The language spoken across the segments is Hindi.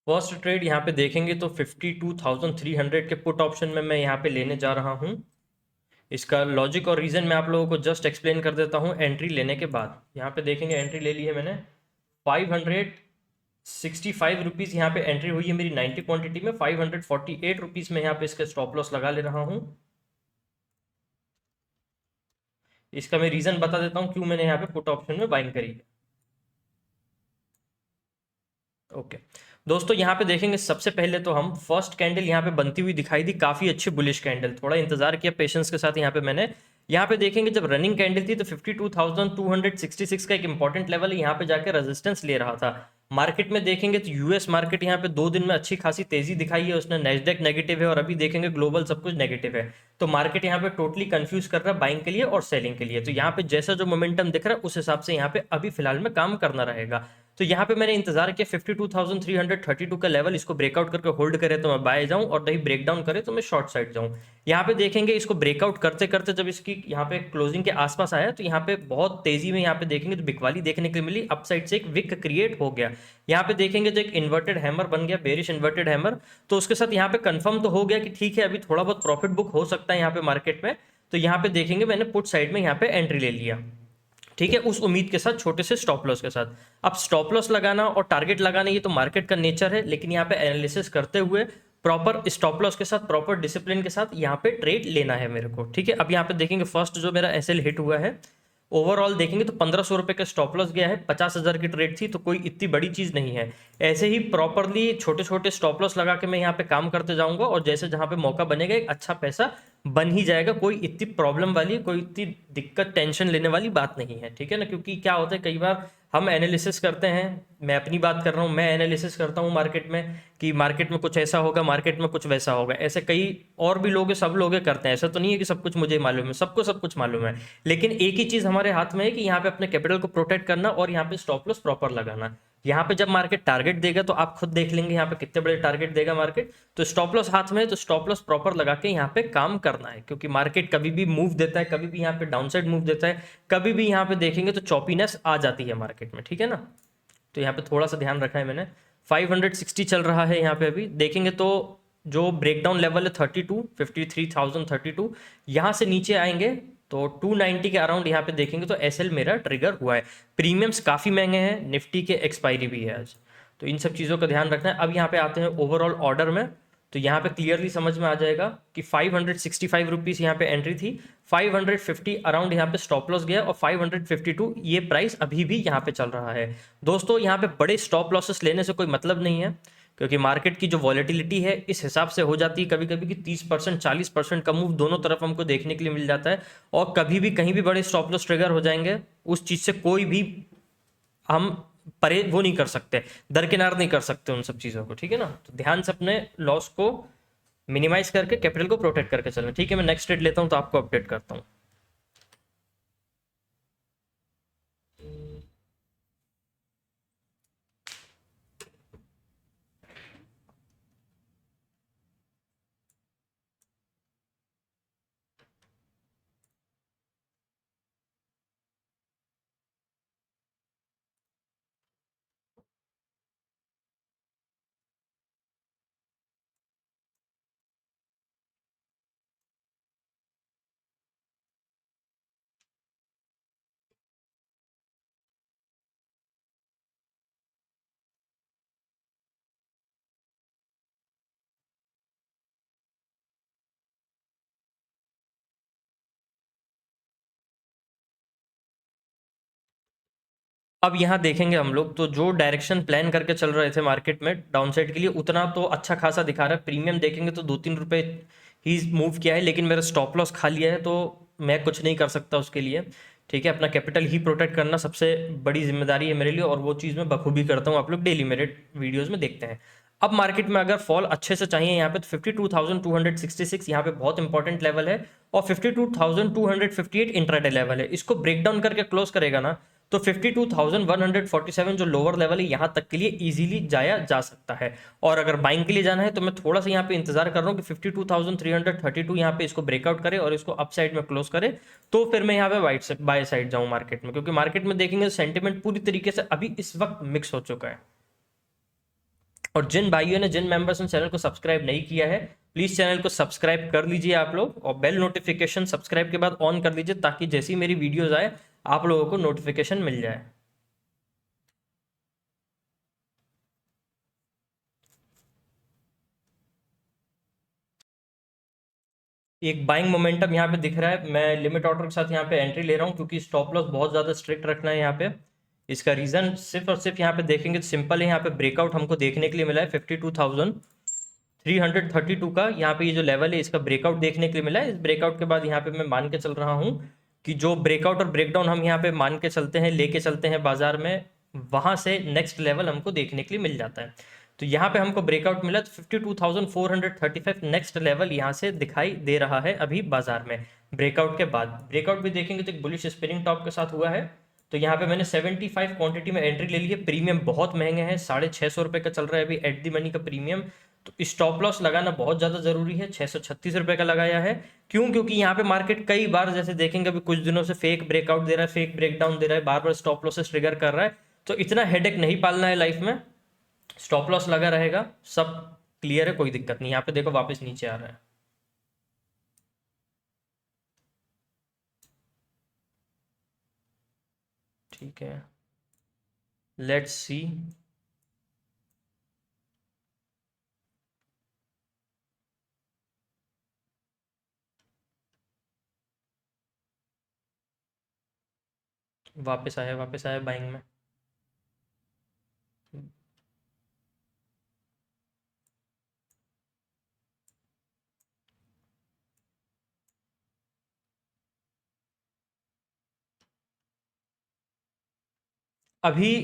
फर्स्ट ट्रेड यहाँ पे देखेंगे तो 52,300 के पुट ऑप्शन में मैं यहाँ पे लेने जा रहा हूँ। इसका लॉजिक और रीज़न मैं आप लोगों को जस्ट एक्सप्लेन कर देता हूँ एंट्री लेने के बाद। यहाँ पे देखेंगे एंट्री ले ली है मैंने 565 रुपीज़ यहाँ पे एंट्री हुई है मेरी 90 क्वांटिटी में। 548 रुपीज़ में यहाँ पे इसका स्टॉप लॉस लगा ले रहा हूँ। इसका मैं रीज़न बता देता हूँ क्यों मैंने यहाँ पे पुट ऑप्शन में बाइंग करी है। ओके दोस्तों, यहाँ पे देखेंगे सबसे पहले तो हम फर्स्ट कैंडल यहाँ पे बनती हुई दिखाई दी, काफ़ी अच्छी बुलिश कैंडल। थोड़ा इंतजार किया पेशेंस के साथ। यहाँ पे मैंने यहाँ पे देखेंगे जब रनिंग कैंडल थी तो 52,266 का एक इंपॉर्टेंट लेवल है, यहाँ पे जाके रेजिस्टेंस ले रहा था। मार्केट में देखेंगे तो यूएस मार्केट यहाँ पे 2 दिन में अच्छी खासी तेजी दिखाई है उसने। नेस्डेक नेगेटिव है और अभी देखेंगे ग्लोबल सब कुछ नेगेटिव है। तो मार्केट यहाँ पे टोटली कंफ्यूज कर रहा है बाइंग के लिए और सेलिंग के लिए। तो यहाँ पे जैसा जो मोमेंटम दिख रहा है उस हिसाब से यहाँ पे अभी फिलहाल में काम करना रहेगा। तो यहाँ पे मैंने इंतजार किया 52,332 का लेवल, इसको ब्रेकआउट करके होल्ड करे तो मैं बाय जाऊं और नहीं ब्रेक डाउन करे तो मैं शॉर्ट साइड जाऊं। यहाँ पे देखेंगे इसको ब्रेकआउट करते करते जब इसकी यहाँ पे क्लोजिंग के आसपास आया तो यहाँ पे बहुत तेजी में यहाँ पे देखेंगे तो बिकवाली देखने के लिए मिली। अपसाइड से एक विक क्रिएट हो गया। यहाँ पे देखेंगे जो एक इन्वर्टेड हैमर बन गया, बेरिश इन्वर्टेड हैमर। तो उसके साथ यहाँ पे कंफर्म तो हो गया कि ठीक है अभी थोड़ा बहुत प्रॉफिट बुक हो सकता है यहाँ पे मार्केट में। तो यहाँ पे देखेंगे मैंने पुट साइड में यहाँ पे एंट्री ले लिया, ठीक है, उस उम्मीद के साथ, छोटे से स्टॉप लॉस के साथ। अब स्टॉप लॉस लगाना और टारगेट लगाना ये तो मार्केट का नेचर है, लेकिन यहाँ पे एनालिसिस करते हुए प्रॉपर स्टॉप लॉस के साथ, प्रॉपर डिसिप्लिन के साथ यहाँ पे ट्रेड लेना है मेरे को, ठीक है। अब यहाँ पे देखेंगे फर्स्ट जो मेरा एसएल हिट हुआ है, ओवरऑल देखेंगे तो 1500 रुपये का स्टॉप लॉस गया है। 50,000 की ट्रेड थी तो कोई इतनी बड़ी चीज़ नहीं है। ऐसे ही प्रॉपरली छोटे छोटे स्टॉप लॉस लगा के मैं यहाँ पे काम करते जाऊंगा और जैसे जहाँ पे मौका बनेगा एक अच्छा पैसा बन ही जाएगा। कोई इतनी प्रॉब्लम वाली, कोई इतनी दिक्कत, टेंशन लेने वाली बात नहीं है, ठीक है ना। क्योंकि क्या होता है कई बार हम एनालिसिस करते हैं, मैं अपनी बात कर रहा हूँ, मैं एनालिसिस करता हूँ मार्केट में कि मार्केट में कुछ ऐसा होगा, मार्केट में कुछ वैसा होगा। ऐसे कई और भी लोग हैं, सब लोग करते हैं। ऐसा तो नहीं है कि सब कुछ मुझे मालूम है, सबको सब कुछ मालूम है। लेकिन एक ही चीज़ हमारे हाथ में है कि यहाँ पे अपने कैपिटल को प्रोटेक्ट करना और यहाँ पे स्टॉप लॉस प्रॉपर लगाना। यहाँ पे जब मार्केट टारगेट देगा तो आप खुद देख लेंगे यहाँ पे कितने बड़े टारगेट देगा मार्केट। तो स्टॉप लॉस हाथ में है तो स्टॉप लॉस प्रॉपर लगा के यहाँ पे काम करना है, क्योंकि मार्केट कभी भी मूव देता है, कभी भी यहाँ पे डाउनसाइड मूव देता है, कभी भी यहाँ पे देखेंगे तो चॉपीनेस आ जाती है मार्केट में, ठीक है ना। तो यहाँ पे थोड़ा सा ध्यान रखा है मैंने। 560 चल रहा है यहाँ पे, अभी देखेंगे तो जो ब्रेकडाउन लेवल है 32, 53,032, यहाँ से नीचे आएंगे तो 290 के अराउंड यहाँ पे देखेंगे तो एसएल मेरा ट्रिगर हुआ है। प्रीमियम्स काफ़ी महंगे हैं, निफ्टी के एक्सपायरी भी है आज, तो इन सब चीज़ों का ध्यान रखना है। अब यहाँ पे आते हैं ओवरऑल ऑर्डर में, तो यहाँ पे क्लियरली समझ में आ जाएगा कि 565 रुपीज़ यहाँ पे एंट्री थी, 550 अराउंड यहाँ पे स्टॉप लॉस गया और 552 ये प्राइस अभी भी यहाँ पे चल रहा है। दोस्तों यहाँ पे बड़े स्टॉप लॉसेस लेने से कोई मतलब नहीं है, क्योंकि मार्केट की जो वॉलेटिलिटी है इस हिसाब से हो जाती है कभी कभी कि 30% 40% का मूव दोनों तरफ हमको देखने के लिए मिल जाता है। और कभी भी कहीं भी बड़े स्टॉप लॉस ट्रिगर हो जाएंगे, उस चीज़ से कोई भी हम परे वो नहीं कर सकते, दरकिनार नहीं कर सकते उन सब चीज़ों को, ठीक है ना। तो ध्यान से अपने लॉस को मिनिमाइज करके कैपिटल को प्रोटेक्ट करके चलना, ठीक है। मैं नेक्स्ट ट्रेड लेता हूँ तो आपको अपडेट करता हूँ। अब यहाँ देखेंगे हम लोग तो जो डायरेक्शन प्लान करके चल रहे थे मार्केट में डाउन साइड के लिए, उतना तो अच्छा खासा दिखा रहा है। प्रीमियम देखेंगे तो 2-3 रुपए ही मूव किया है, लेकिन मेरा स्टॉप लॉस खा लिया है तो मैं कुछ नहीं कर सकता उसके लिए, ठीक है। अपना कैपिटल ही प्रोटेक्ट करना सबसे बड़ी जिम्मेदारी है मेरे लिए, और वो चीज़ मैं बखूबी करता हूँ, आप लोग डेली मेरे वीडियोज़ में देखते हैं। अब मार्केट में अगर फॉल अच्छे से चाहिए यहाँ पे तो 52,266 यहाँ पे बहुत इंपॉर्टेंट लेवल है, और 52,258 इंट्राडे लेवल है। इसको ब्रेक डाउन करके क्लोज करेगा ना तो 52,147 जो लोअर लेवल है यहाँ तक के लिए इजीली जाया जा सकता है। और अगर बाइंग के लिए जाना है तो मैं थोड़ा सा यहाँ पे इंतजार कर रहा हूँ कि 52,332 यहाँ पे इसको ब्रेकआउट करे और इसको अप साइड में क्लोज करे, तो फिर मैं यहाँ पे वाइट से बाय साइड जाऊँ मार्केट में। क्योंकि मार्केट में देखेंगे सेंटिमेंट पूरी तरीके से अभी इस वक्त मिक्स हो चुका है। और जिन भाइयों ने, जिन मेंबर्स ने चैनल को सब्सक्राइब नहीं किया है, प्लीज चैनल को सब्सक्राइब कर लीजिए आप लोग, और बेल नोटिफिकेशन सब्सक्राइब के बाद ऑन कर लीजिए, ताकि जैसी मेरी वीडियोस आए आप लोगों को नोटिफिकेशन मिल जाए। एक बाइंग मोमेंटम यहाँ पे दिख रहा है। मैं लिमिट ऑर्डर के साथ यहाँ पे एंट्री ले रहा हूँ, क्योंकि स्टॉप लॉस बहुत ज़्यादा स्ट्रिक्ट रखना है यहाँ पे। इसका रीज़न सिर्फ और सिर्फ यहाँ पे देखेंगे तो सिंपल है। यहाँ पे ब्रेकआउट हमको देखने के लिए मिला है 52,332 का। यहाँ पे ये जो लेवल है इसका ब्रेकआउट देखने के लिए मिला है। इस ब्रेकआउट के बाद यहाँ पे मैं मान के चल रहा हूँ कि जो ब्रेकआउट और ब्रेकडाउन हम यहाँ पे मान के चलते हैं, लेके चलते हैं बाजार में, वहां से नेक्स्ट लेवल हमको देखने के लिए मिल जाता है। तो यहाँ पे हमको ब्रेकआउट मिला, तो 52,435 नेक्स्ट लेवल यहाँ से दिखाई दे रहा है अभी बाजार में। ब्रेकआउट के बाद ब्रेकआउट भी देखेंगे तो एक बुलिश स्पिनिंग टॉप के साथ हुआ है। तो यहाँ पे मैंने 75 क्वांटिटी में एंट्री ले ली है। प्रीमियम बहुत महंगे हैं, 650 रुपये का चल रहा है अभी एट दी मनी का प्रीमियम। तो स्टॉप लॉस लगाना बहुत ज़्यादा ज़रूरी है। 636 रुपये का लगाया है। क्यों? क्योंकि यहाँ पे मार्केट कई बार, जैसे देखेंगे अभी कुछ दिनों से, फेक ब्रेकआउट दे रहा है, फेक ब्रेकडाउन दे रहा है, बार बार स्टॉप लॉसेस ट्रिगर कर रहा है। तो इतना हेडेक नहीं पालना है लाइफ में। स्टॉप लॉस लगा रहेगा, सब क्लियर है, कोई दिक्कत नहीं। यहाँ पे देखो वापस नीचे आ रहा है। ठीक है, लेट्स सी। वापस आया बाइंग में। अभी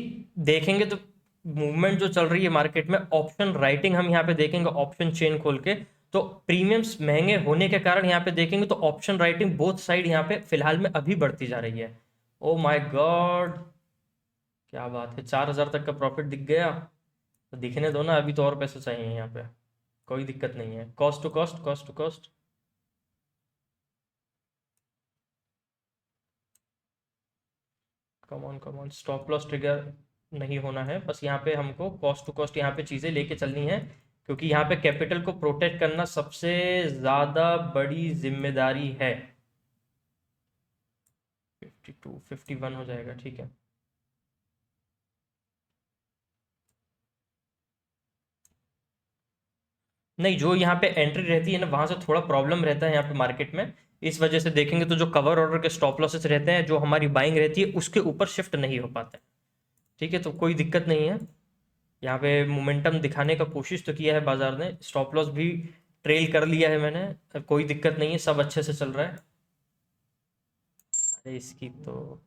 देखेंगे तो मूवमेंट जो चल रही है मार्केट में, ऑप्शन राइटिंग हम यहाँ पे देखेंगे, ऑप्शन चेन खोल के, तो प्रीमियम्स महंगे होने के कारण यहाँ पे देखेंगे तो ऑप्शन राइटिंग बोथ साइड यहाँ पे फिलहाल में अभी बढ़ती जा रही है। ओ माय गॉड, क्या बात है, 4,000 तक का प्रॉफिट दिख गया। तो दिखने दो ना, अभी तो और पैसे चाहिए यहाँ पे, कोई दिक्कत नहीं है। Cost to cost, cost to cost. Come on, stop loss trigger नहीं होना है, बस यहाँ पे हमको कॉस्ट टू कॉस्ट यहाँ पे चीज़ें लेके चलनी है, क्योंकि यहाँ पे कैपिटल को प्रोटेक्ट करना सबसे ज़्यादा बड़ी जिम्मेदारी है। 52, 51 हो जाएगा, ठीक है। नहीं, जो यहाँ पे एंट्री रहती है ना, वहाँ से थोड़ा प्रॉब्लम रहता है यहाँ पे मार्केट में। इस वजह से देखेंगे तो जो कवर ऑर्डर के स्टॉप लॉसेस रहते हैं, जो हमारी बाइंग रहती है, उसके ऊपर शिफ्ट नहीं हो पाते। ठीक है, तो कोई दिक्कत नहीं है। यहाँ पे मोमेंटम दिखाने का कोशिश तो किया है बाजार ने, स्टॉप लॉस भी ट्रेल कर लिया है मैंने, कोई दिक्कत नहीं है, सब अच्छे से चल रहा है। अरे इसकी तो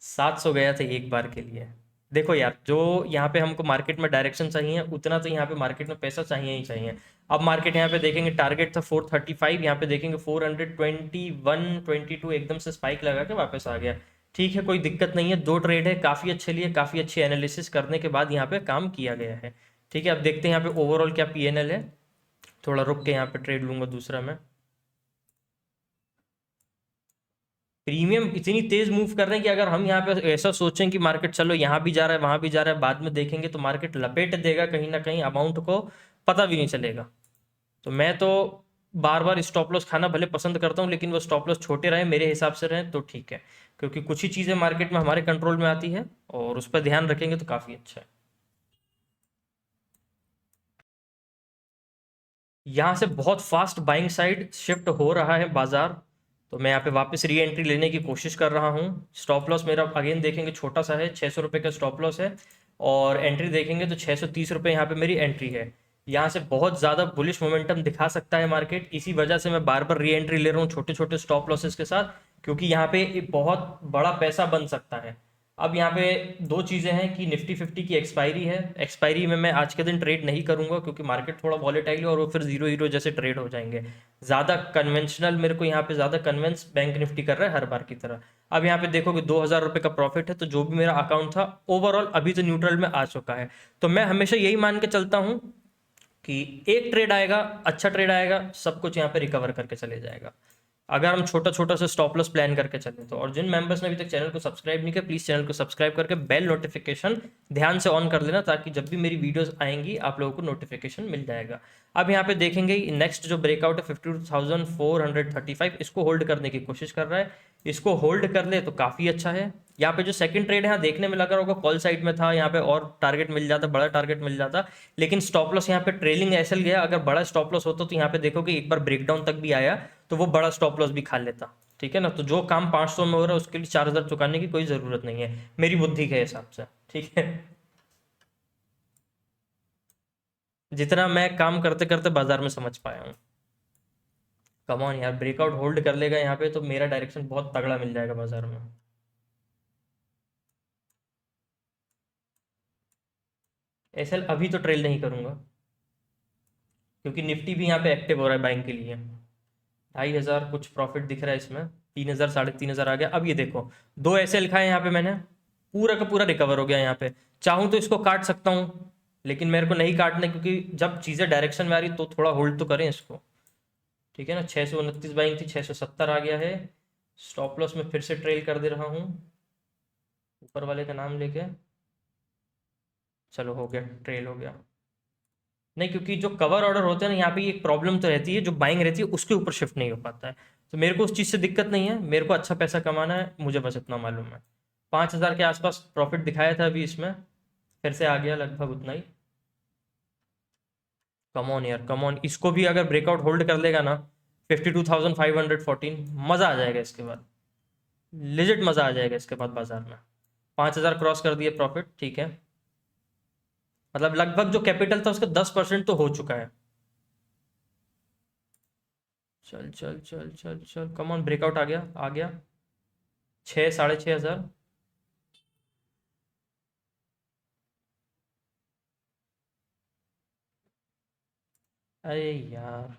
700 गया था एक बार के लिए। देखो यार, जो यहाँ पे हमको मार्केट में डायरेक्शन चाहिए, उतना तो यहाँ पे मार्केट में पैसा चाहिए ही चाहिए। अब मार्केट यहाँ पे देखेंगे, टारगेट था 435, यहाँ पे देखेंगे 421, 22 एकदम से स्पाइक लगा के वापस आ गया। ठीक है, कोई दिक्कत नहीं है, दो ट्रेड है, काफ़ी अच्छे लिए, काफ़ी अच्छी एनालिसिस करने के बाद यहाँ पे काम किया गया है। ठीक है, अब देखते हैं यहाँ पे ओवरऑल क्या PNL है। थोड़ा रुक के यहाँ पे ट्रेड लूंगा दूसरा मैं। प्रीमियम इतनी तेज मूव कर रहे हैं कि अगर हम यहाँ पे ऐसा सोचें कि मार्केट चलो यहाँ भी जा रहा है, वहां भी जा रहा है, बाद में देखेंगे तो मार्केट लपेट देगा कहीं ना कहीं, अमाउंट को पता भी नहीं चलेगा। तो मैं तो बार बार स्टॉप लॉस खाना भले पसंद करता हूँ, लेकिन वो स्टॉप लॉस छोटे रहे, मेरे हिसाब से रहे तो ठीक है, क्योंकि कुछ ही चीज़ें मार्केट में हमारे कंट्रोल में आती है, और उस पर ध्यान रखेंगे तो काफ़ी अच्छा है। यहाँ से बहुत फास्ट बाइंग साइड शिफ्ट हो रहा है बाजार। तो मैं यहाँ पे वापस री एंट्री लेने की कोशिश कर रहा हूँ। स्टॉप लॉस मेरा अगेन देखेंगे छोटा सा है, 600 रुपये का स्टॉप लॉस है, और एंट्री देखेंगे तो 630 रुपये यहाँ पे मेरी एंट्री है। यहाँ से बहुत ज़्यादा बुलिश मोमेंटम दिखा सकता है मार्केट, इसी वजह से मैं बार बार री एंट्री ले रहा हूँ छोटे छोटे स्टॉप लॉसेस के साथ, क्योंकि यहाँ पे एक बहुत बड़ा पैसा बन सकता है। अब यहाँ पे दो चीज़ें हैं कि निफ्टी 50 की एक्सपायरी है। एक्सपायरी में मैं आज के दिन ट्रेड नहीं करूंगा, क्योंकि मार्केट थोड़ा वॉलेटाइल है और वो फिर जीरो हीरो जैसे ट्रेड हो जाएंगे। ज़्यादा कन्वेंशनल मेरे को यहाँ पे ज़्यादा कन्वेंस बैंक निफ्टी कर रहा है हर बार की तरह। अब यहाँ पे देखोगे 2,000 रुपये का प्रॉफिट है, तो जो भी मेरा अकाउंट था ओवरऑल अभी तो न्यूट्रल में आ चुका है। तो मैं हमेशा यही मान के चलता हूँ कि एक ट्रेड आएगा, अच्छा ट्रेड आएगा, सब कुछ यहाँ पे रिकवर करके चले जाएगा। अगर हम छोटा छोटा सा स्टॉप लॉस प्लान करके चलें तो। और जिन मेंबर्स ने अभी तक चैनल को सब्सक्राइब नहीं किया, प्लीज़ चैनल को सब्सक्राइब करके बेल नोटिफिकेशन ध्यान से ऑन कर लेना, ताकि जब भी मेरी वीडियोस आएंगी आप लोगों को नोटिफिकेशन मिल जाएगा। अब यहाँ पे देखेंगे नेक्स्ट जो ब्रेकआउट है 52,435, इसको होल्ड करने की कोशिश कर रहा है। इसको होल्ड कर ले तो काफ़ी अच्छा है। यहाँ पे जो सेकंड ट्रेड है, यहाँ देखने में लगा होगा कॉल साइड में था, यहाँ पे और टारगेट मिल जाता, बड़ा टारगेट मिल जाता, लेकिन स्टॉप लॉस यहाँ पे ट्रेलिंग एसएल गया। अगर बड़ा स्टॉप लॉस होता तो यहाँ पे देखो कि एक बार ब्रेकडाउन तक भी आया तो वो बड़ा स्टॉप लॉस भी खा लेता। ठीक है ना, तो जो काम 500 में हो रहा है उसके लिए 4,000 चुकाने की कोई ज़रूरत नहीं है मेरी बुद्धि के हिसाब से। ठीक है, जितना मैं काम करते करते बाजार में समझ पाया हूँ। कम ऑन यार, ब्रेकआउट होल्ड कर लेगा यहाँ पे तो मेरा डायरेक्शन बहुत तगड़ा मिल जाएगा बाजार में। एसएल अभी तो ट्रेल नहीं करूंगा, क्योंकि निफ्टी भी यहाँ पे एक्टिव हो रहा है बाइंग के लिए। 2,500 कुछ प्रॉफिट दिख रहा है इसमें, 3,000 3,500 आ गया। अब ये देखो, दो ऐसे लिखा है यहाँ पे मैंने, पूरा का पूरा रिकवर हो गया यहाँ पे। चाहूँ तो इसको काट सकता हूँ, लेकिन मेरे को नहीं काटना, क्योंकि जब चीज़ें डायरेक्शन में आ रही तो थोड़ा होल्ड तो करें इसको। ठीक है ना, 629 बाइंग थी, 670 आ गया है। स्टॉप लॉस में फिर से ट्रेल कर दे रहा हूँ ऊपर वाले का नाम लेके। चलो हो गया, ट्रेल हो गया। नहीं, क्योंकि जो कवर ऑर्डर होते हैं ना, यहाँ पे एक प्रॉब्लम तो रहती है, जो बाइंग रहती है उसके ऊपर शिफ्ट नहीं हो पाता है। तो मेरे को उस चीज़ से दिक्कत नहीं है, मेरे को अच्छा पैसा कमाना है, मुझे बस इतना मालूम है। 5,000 के आसपास प्रॉफिट दिखाया था अभी इसमें, फिर से आ गया लगभग उतना ही। कम ऑन यार, कम ऑन, इसको भी अगर ब्रेकआउट होल्ड कर लेगा ना 52,514, मज़ा आ जाएगा इसके बाद, लिजिट मज़ा आ जाएगा इसके बाद बाजार में। 5,000 क्रॉस कर दिए प्रॉफिट, ठीक है, मतलब लगभग जो कैपिटल था उसका 10% तो हो चुका है। चल चल चल चल चल, कम ऑन, ब्रेकआउट आ गया, आ गया। 6 6,500। अरे यार,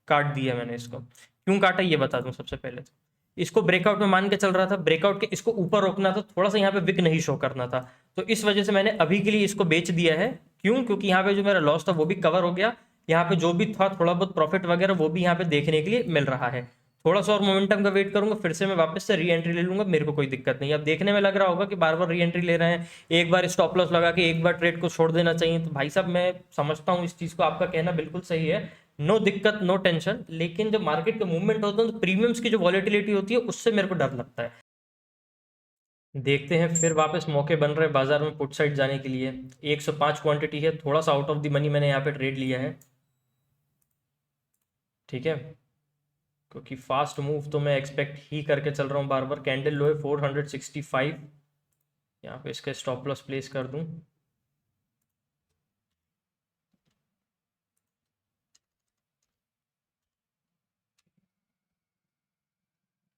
काट दिया मैंने इसको। क्यों काटा ये बता दूं सबसे पहले तो, इसको ब्रेकआउट में मान के चल रहा था, ब्रेकआउट के इसको ऊपर रोकना था, थोड़ा सा यहाँ पे विक नहीं शो करना था, तो इस वजह से मैंने अभी के लिए इसको बेच दिया है। क्यों? क्योंकि यहाँ पे जो मेरा लॉस था वो भी कवर हो गया, यहाँ पे जो भी था थोड़ा बहुत प्रॉफिट वगैरह वो भी यहाँ पे देखने के लिए मिल रहा है। थोड़ा सा और मोमेंटम का वेट करूंगा, फिर से मैं वापस से री एंट्री ले लूंगा, मेरे को कोई दिक्कत नहीं। अब देखने में लग रहा होगा कि बार बार री एंट्री ले रहे हैं, एक बार स्टॉप लॉस लगा के एक बार ट्रेड को छोड़ देना चाहिए, तो भाई साहब मैं समझता हूँ इस चीज़ को, आपका कहना बिल्कुल सही है, नो दिक्कत नो टेंशन। लेकिन जब मार्केट का मूवमेंट होता है तो प्रीमियम्स की जो वॉलेटिलिटी होती है उससे मेरे को डर लगता है। देखते हैं, फिर वापस मौके बन रहे हैं बाजार में पुट साइड जाने के लिए। 105 क्वांटिटी है, थोड़ा सा आउट ऑफ द मनी मैंने यहाँ पे ट्रेड लिया है। ठीक है, क्योंकि फास्ट मूव तो मैं एक्सपेक्ट ही करके चल रहा हूँ बार बार। कैंडल लो है 465, यहाँ पे इसका स्टॉप लॉस प्लेस कर दूँ।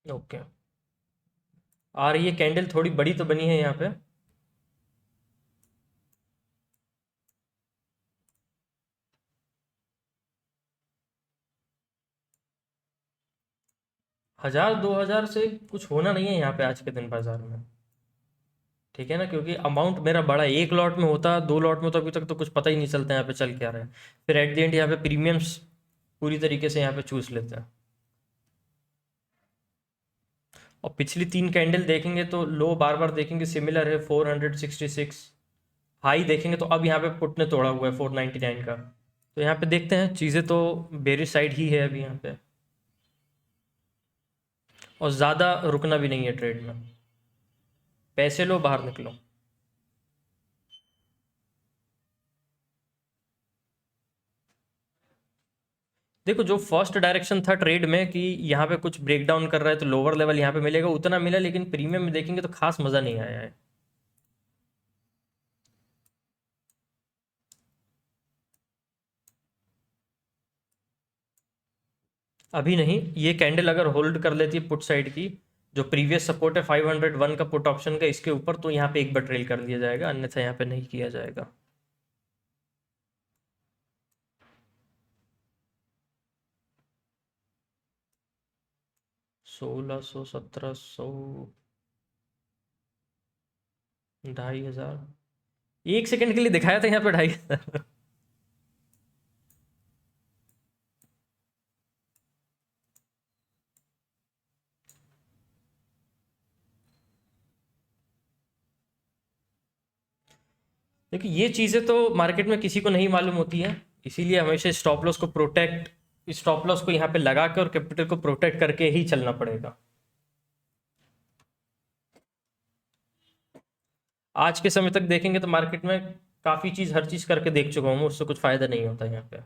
ओके, और ये कैंडल थोड़ी बड़ी तो बनी है यहाँ पे। 1,000 2,000 से कुछ होना नहीं है यहाँ पे आज के दिन बाजार में। ठीक है ना, क्योंकि अमाउंट मेरा बड़ा है, एक लॉट में होता, दो लॉट में तो अभी तक तो कुछ पता ही नहीं चलता यहाँ पे चल क्या रहा है। फिर एट द एंड यहाँ पे प्रीमियम्स पूरी तरीके से यहाँ पे चूस लेते हैं। और पिछली तीन कैंडल देखेंगे तो लो बार बार देखेंगे सिमिलर है, 466। हाई देखेंगे तो अब यहाँ पे पुट ने तोड़ा हुआ है 499 का। तो यहाँ पे देखते हैं, चीज़ें तो बेरिश साइड ही है अभी यहाँ पे, और ज़्यादा रुकना भी नहीं है ट्रेड में। पैसे लो, बाहर निकलो। देखो, जो फर्स्ट डायरेक्शन था ट्रेड में कि यहाँ पे कुछ ब्रेकडाउन कर रहा है तो लोअर लेवल यहाँ पे मिलेगा, उतना मिला, लेकिन प्रीमियम में देखेंगे तो खास मज़ा नहीं आया है। अभी नहीं, ये कैंडल अगर होल्ड कर लेती है पुट साइड की, जो प्रीवियस सपोर्ट है 501 का पुट ऑप्शन का, इसके ऊपर, तो यहाँ पे एक बार ट्रेल कर दिया जाएगा, अन्यथा यहाँ पे नहीं किया जाएगा। 1,600 1,700, 2,500, एक सेकंड के लिए दिखाया था यहाँ पे 2,500। देखिए ये चीज़ें तो मार्केट में किसी को नहीं मालूम होती है, इसीलिए हमेशा स्टॉप लॉस को यहाँ पे लगा कर और कैपिटल को प्रोटेक्ट करके ही चलना पड़ेगा। आज के समय तक देखेंगे तो मार्केट में काफ़ी चीज़, हर चीज़ करके देख चुका हूँ, उससे कुछ फ़ायदा नहीं होता यहाँ पे।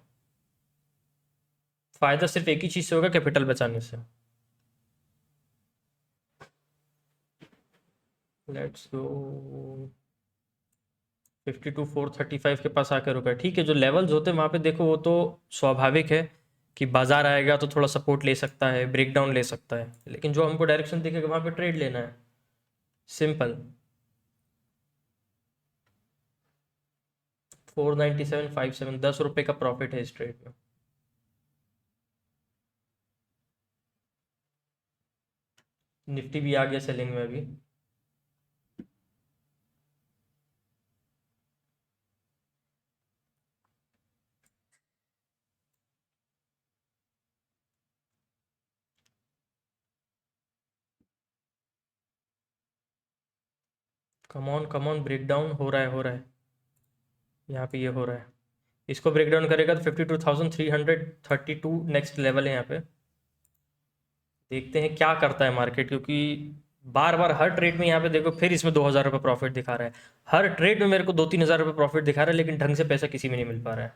फ़ायदा सिर्फ एक ही चीज़ से होगा, कैपिटल बचाने से। लेट्स गो 52,435 के पास आकर रुका है। ठीक है, जो लेवल्स होते हैं वहाँ पे देखो, वो तो स्वाभाविक है कि बाजार आएगा तो थोड़ा सपोर्ट ले सकता है, ब्रेक डाउन ले सकता है, लेकिन जो हमको डायरेक्शन दिखेगा वहाँ पे ट्रेड लेना है, सिंपल। 497.57, 10 रुपये का प्रॉफिट है इस ट्रेड में। निफ्टी भी आ गया सेलिंग में अभी। कम ऑन ब्रेक डाउन हो रहा है, यहाँ पे ये हो रहा है। इसको ब्रेक डाउन करेगा तो 52,332 नेक्स्ट लेवल है यहाँ पे। देखते हैं क्या करता है मार्केट, क्योंकि बार बार हर ट्रेड में यहाँ पे देखो फिर इसमें 2,000 रुपये प्रॉफिट दिखा रहा है। हर ट्रेड में मेरे को 2-3 हज़ार रुपये प्रॉफिट दिखा रहा है, लेकिन ढंग से पैसा किसी में नहीं मिल पा रहा है।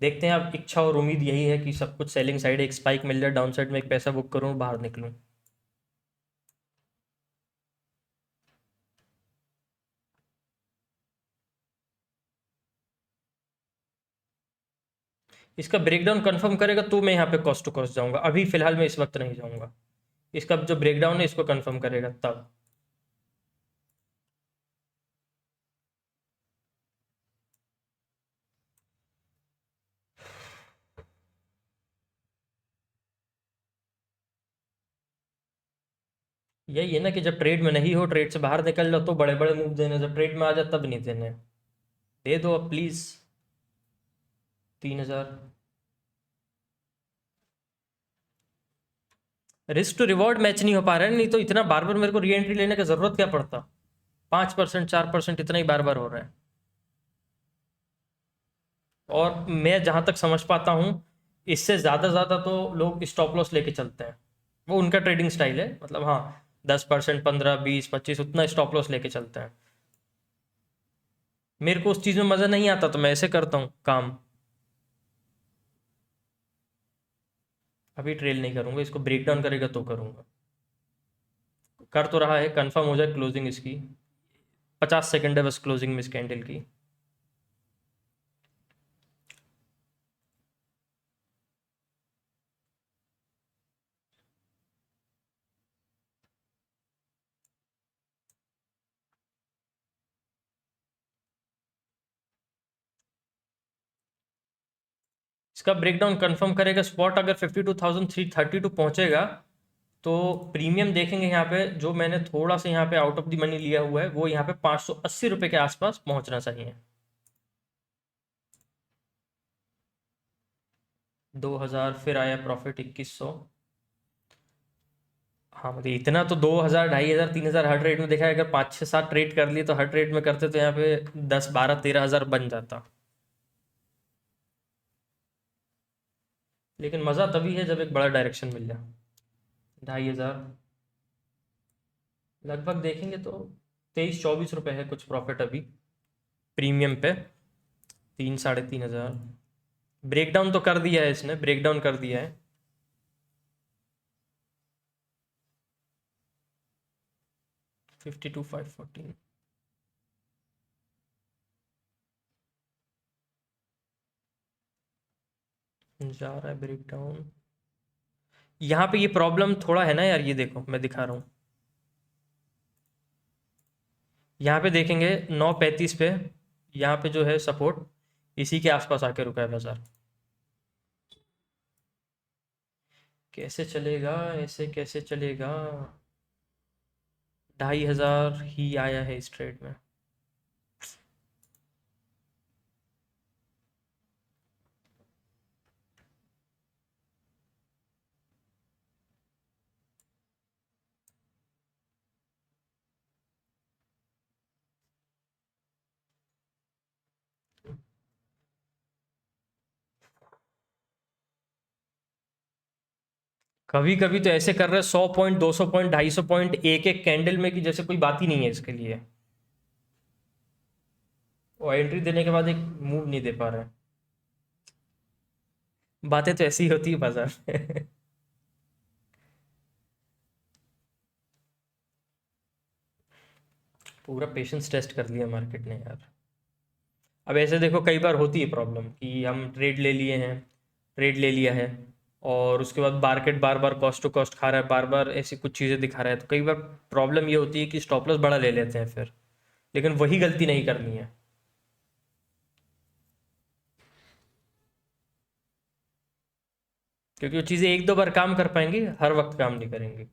देखते हैं, अब इच्छा और उम्मीद यही है कि सब कुछ सेलिंग साइड एक स्पाइक मिल जाए, डाउन साइड में एक पैसा बुक करूँ, बाहर निकलूँ। इसका ब्रेकडाउन कंफर्म करेगा तो मैं यहाँ पे कॉस्ट टू कॉस्ट जाऊँगा, अभी फिलहाल मैं इस वक्त नहीं जाऊँगा। इसका जो ब्रेकडाउन है इसको कंफर्म करेगा तब। यही है ना कि जब ट्रेड में नहीं हो, ट्रेड से बाहर निकल जाओ तो बड़े बड़े मूव देने, जब ट्रेड में आ जाए तब नहीं देने। दे दो अब please 3,000। Risk to reward match नहीं हो पा रहा है, नहीं तो इतना बार बार मेरे को री एंट्री लेने का ज़रूरत क्या पड़ता। 5%, 4% इतना ही बार बार हो रहा है। और मैं जहाँ तक समझ पाता हूँ, इससे ज़्यादा तो लोग स्टॉप लॉस लेके चलते हैं। वो उनका ट्रेडिंग स्टाइल है, मतलब हाँ, 10%, 15, 20, 25 उतना स्टॉप लॉस लेके चलते हैं। मेरे को उस चीज़ में मज़ा नहीं आता, तो मैं ऐसे करता हूँ काम। अभी ट्रेल नहीं करूँगा, इसको ब्रेक डाउन करेगा तो करूँगा। कर तो रहा है, कंफर्म हो जाए क्लोजिंग इसकी। 50 सेकंड है बस क्लोजिंग में इस कैंडल की। इसका ब्रेकडाउन कंफर्म करेगा, स्पॉट अगर 52,332 पहुंचेगा तो प्रीमियम देखेंगे यहाँ पे, जो मैंने थोड़ा सा यहाँ पे आउट ऑफ द मनी लिया हुआ है वो यहाँ पे 580 रुपये के आसपास पहुंचना चाहिए। 2,000 फिर आया प्रॉफिट 2,100। हाँ मतलब इतना तो 2,000, 2,500, 3,000 हर ट्रेड में देखा है। अगर 5-6-7 ट्रेड कर लिए तो हर ट्रेड में करते तो यहाँ पे 10, 12, 13 हज़ार बन जाता। लेकिन मज़ा तभी है जब एक बड़ा डायरेक्शन मिल जाए। 2,500 लगभग देखेंगे तो 23-24 रुपये है कुछ प्रॉफिट अभी प्रीमियम पे। 3, 3,500 ब्रेकडाउन तो कर दिया है इसने, ब्रेकडाउन कर दिया है। फिफ्टी टू 514 जा रहा है ब्रेकडाउन। यहाँ पे ये प्रॉब्लम थोड़ा है ना यार, ये देखो मैं दिखा रहा हूँ। यहाँ पे देखेंगे 9:35 पे, यहाँ पे जो है सपोर्ट इसी के आसपास आके रुका है बाजार। कैसे चलेगा ऐसे, कैसे चलेगा। 2,500 ही आया है इस ट्रेड में। कभी कभी तो ऐसे कर रहे हैं 100 पॉइंट, 200 पॉइंट, 250 पॉइंट एक एक कैंडल में, कि जैसे कोई बात ही नहीं है इसके लिए। और एंट्री देने के बाद एक मूव नहीं दे पा रहे हैं। बातें तो ऐसी ही होती है बाजार में। पूरा पेशेंस टेस्ट कर लिया मार्केट ने यार। अब ऐसे देखो कई बार होती है प्रॉब्लम कि हम ट्रेड ले लिए हैं, ट्रेड ले लिया है, और उसके बाद मार्केट बार बार कॉस्ट टू कॉस्ट खा रहा है, बार बार ऐसी कुछ चीज़ें दिखा रहा है, तो कई बार प्रॉब्लम ये होती है कि स्टॉप लॉस बड़ा ले लेते हैं फिर। लेकिन वही गलती नहीं करनी है। क्योंकि वो चीज़ें एक दो बार काम कर पाएंगी, हर वक्त काम नहीं करेंगी।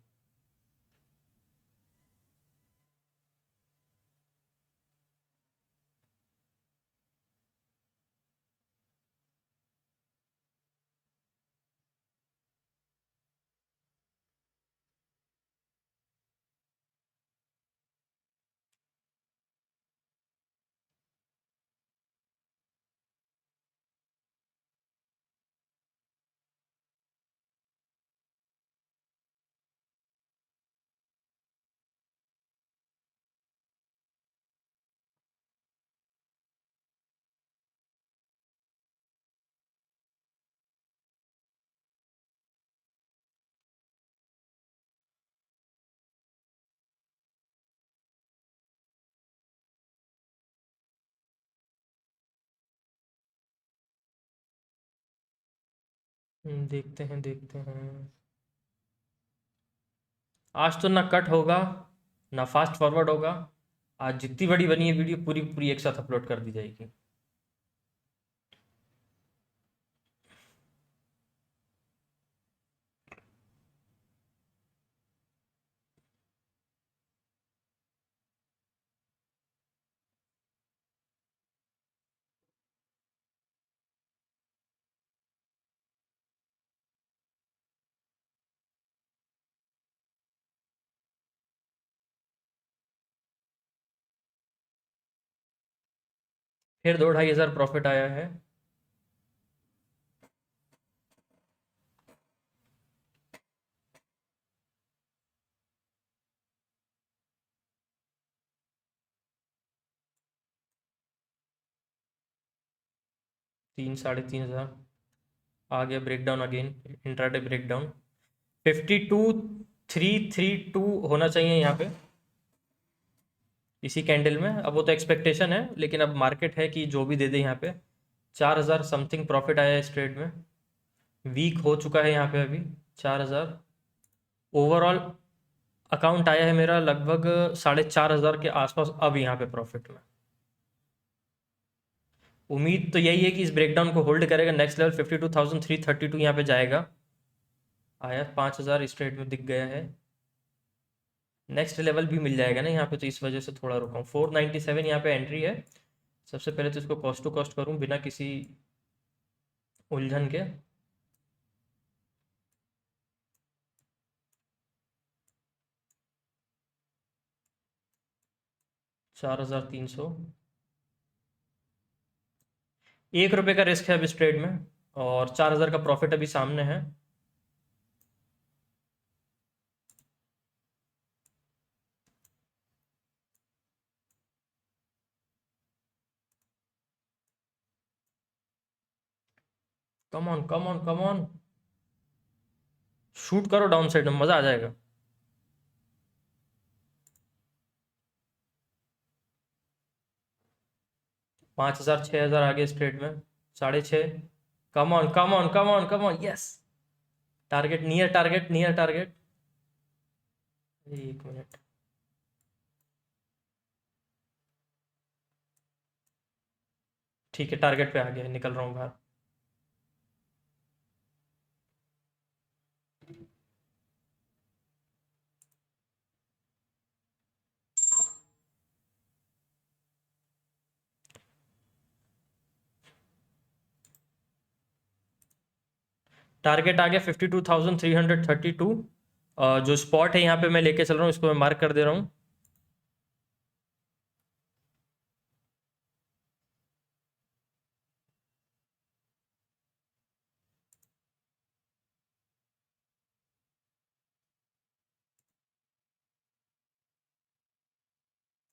देखते हैं देखते हैं। आज तो ना कट होगा, ना फास्ट फॉरवर्ड होगा। आज जितनी बड़ी बनी है वीडियो, पूरी पूरी एक साथ अपलोड कर दी जाएगी। फिर 2-2.5 हज़ार प्रॉफिट आया है। 3-3.5 हज़ार। आ गया ब्रेकडाउन अगेन, इंट्राडे ब्रेकडाउन। 52,332 होना चाहिए यहाँ पे, इसी कैंडल में। अब वो तो एक्सपेक्टेशन है, लेकिन अब मार्केट है कि जो भी दे दे यहाँ पे। 4,000 समथिंग प्रॉफिट आया है इस ट्रेड में। वीक हो चुका है यहाँ पे अभी 4,000। ओवरऑल अकाउंट आया है मेरा लगभग 4,500 के आसपास अब यहाँ पे प्रॉफिट में। उम्मीद तो यही है कि इस ब्रेकडाउन को होल्ड करेगा, नेक्स्ट लेवल 52,332 यहाँ पे जाएगा। आया 5,000 इस ट्रेड में दिख गया है। नेक्स्ट लेवल भी मिल जाएगा ना यहाँ पे, तो इस वजह से थोड़ा रुका हूँ। 497 यहाँ पे एंट्री है। सबसे पहले तो इसको कॉस्ट टू कॉस्ट करूँ बिना किसी उलझन के। 4,300। 1 रुपये का रिस्क है अब इस ट्रेड में, और 4,000 का प्रॉफिट अभी सामने है। Come on come on come on, shoot करो डाउन साइड में, मज़ा आ जाएगा। 5,000, 6,000 आगे इस ट्रेड में। 6.5। Come on come on come on come on, yes. Target near, target near, target. 1 minute. ठीक है, टारगेट पे आ गया, निकल रहा हूँ बाहर। टारगेट आ गया 52,332। जो स्पॉट है यहाँ पे मैं लेके चल रहा हूँ, इसको मैं मार्क कर दे रहा हूँ।